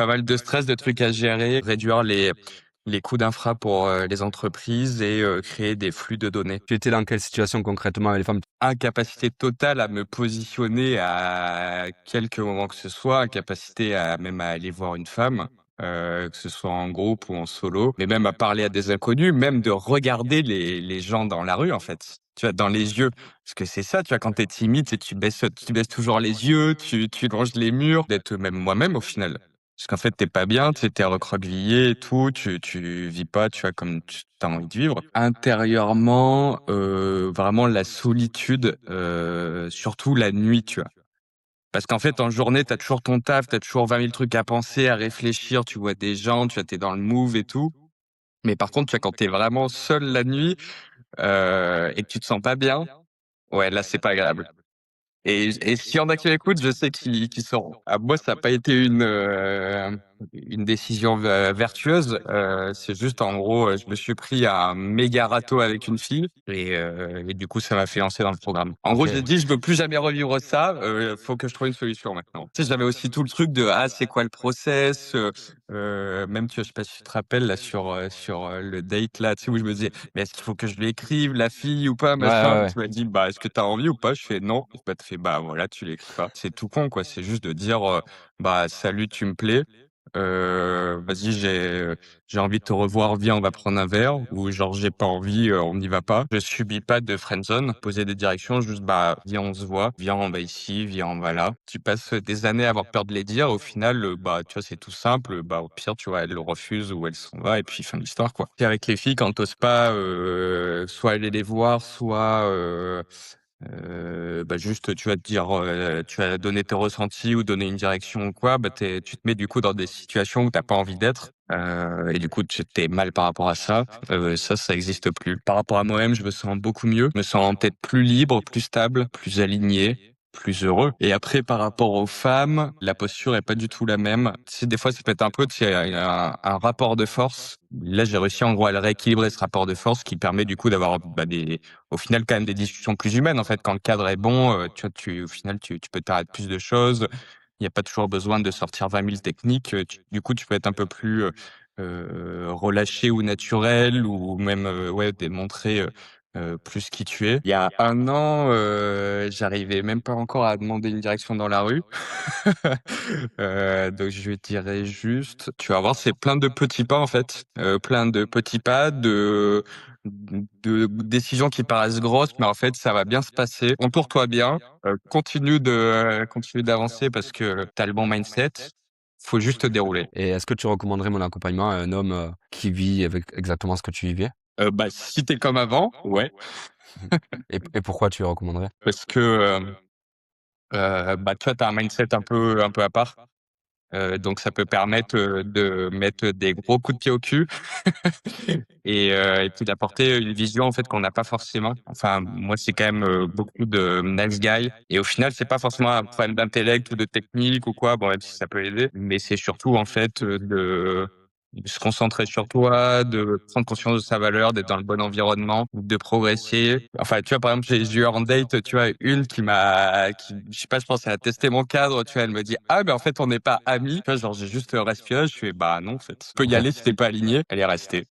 pas mal de stress, de trucs à gérer, réduire les coûts d'infra pour les entreprises et créer des flux de données. Tu étais dans quelle situation concrètement avec les femmes? Incapacité totale à me positionner à quelque moment que ce soit, incapacité à même à aller voir une femme, que ce soit en groupe ou en solo, mais même à parler à des inconnus, même de regarder les gens dans la rue, en fait. Tu vois, dans les yeux. Parce que c'est ça, tu vois, quand t'es timide, tu baisses toujours les yeux, tu longes les murs, d'être même moi-même au final. Parce qu'en fait, t'es pas bien, tu t'es recroquevillé et tout, tu vis pas, tu vois, comme tu as envie de vivre. Intérieurement, vraiment la solitude, surtout la nuit, tu vois. Parce qu'en fait, en journée, t'as toujours ton taf, t'as toujours 20 000 trucs à penser, à réfléchir, tu vois des gens, tu vois, t'es dans le move et tout. Mais par contre, tu vois, quand t'es vraiment seul la nuit, et que tu te sens pas bien, ouais, là, c'est pas agréable. Et s'il y en a qui m'écoutent, je sais qu'ils sauront. Ah, moi, ça n'a pas été une décision vertueuse. C'est juste, en gros, je me suis pris à un méga râteau avec une fille et du coup, ça m'a fait lancer dans le programme. En gros, Ok. j'ai dit, je veux plus jamais revivre ça. Faut que je trouve une solution maintenant. Tu sais, j'avais aussi tout le truc de c'est quoi le process. Même, tu vois, je sais pas si tu te rappelles là sur le date là, tu sais, où je me disais, mais est-ce qu'il faut que je lui écrive la fille ou pas, Ouais, ouais, machin. ouais. Tu m'as dit, bah, est-ce que t'as envie ou pas? Je fais non. Bah, tu fais, bah, voilà, tu l'écris pas. C'est tout con, quoi. C'est juste de dire, bah, salut, tu me plais. Vas-y, j'ai envie de te revoir, viens, on va prendre un verre. Ou genre, j'ai pas envie, on n'y va pas. Je subis pas de friendzone. Poser des directions, juste, bah, viens, on se voit. Viens, on va ici, viens, on va là. Tu passes des années à avoir peur de les dire. Au final, bah, tu vois, c'est tout simple. Bah, au pire, tu vois, elle le refuse ou elle s'en va et puis fin de l'histoire, quoi. Et avec les filles, quand t'oses pas, soit aller les voir, soit, bah, juste, tu vas te dire, tu vas donner tes ressentis ou donner une direction ou quoi, bah, tu te mets du coup dans des situations où t'as pas envie d'être, et du coup, tu es mal par rapport à ça. Ça existe plus. Par rapport à moi-même, je me sens beaucoup mieux. Je me sens peut-être plus libre, plus stable, plus aligné, plus heureux. Et après, par rapport aux femmes, la posture est pas du tout la même. Tu sais, des fois, ça peut être un peu, tu sais, un rapport de force. Là, j'ai réussi en gros à le rééquilibrer, ce rapport de force qui permet du coup d'avoir bah, au final quand même des discussions plus humaines. En fait, quand le cadre est bon, tu vois, au final, tu peux t'arrêter plus de choses. Il n'y a pas toujours besoin de sortir 20 000 techniques. Du coup, tu peux être un peu plus relâché ou naturel ou même ouais démontrer plus qui tu es. Il y a un an, j'arrivais même pas encore à demander une direction dans la rue. Donc je dirais juste, tu vas voir, c'est plein de petits pas en fait, plein de petits pas, de décisions qui paraissent grosses, mais en fait ça va bien se passer. Entoure-toi bien, continue d'avancer parce que t'as le bon mindset. Faut juste te dérouler. Et est-ce que tu recommanderais mon accompagnement à un homme qui vit avec exactement ce que tu vivais? Bah si t'es comme avant, ouais, Et pourquoi tu le recommanderais? parce que bah toi t'as un mindset un peu à part. Donc ça peut permettre, de mettre des gros coups de pied au cul et puis d'apporter une vision, en fait, qu'on n'a pas forcément. Enfin, moi, c'est quand même, beaucoup de nice guy et au final, c'est pas forcément un problème d'intellect ou de technique ou quoi, bon, même si ça peut aider, mais c'est surtout, en fait, de se concentrer sur toi, de prendre conscience de sa valeur, d'être dans le bon environnement, de progresser. Enfin, tu vois, par exemple, j'ai eu en date, tu vois, une je sais pas, je pense, elle a testé mon cadre, tu vois, elle me dit, ah, ben, en fait, on n'est pas amis. Tu vois, genre, j'ai juste respiré, je fais, bah, non, en fait. Tu peux y Ok. aller si t'es pas aligné. Elle est restée.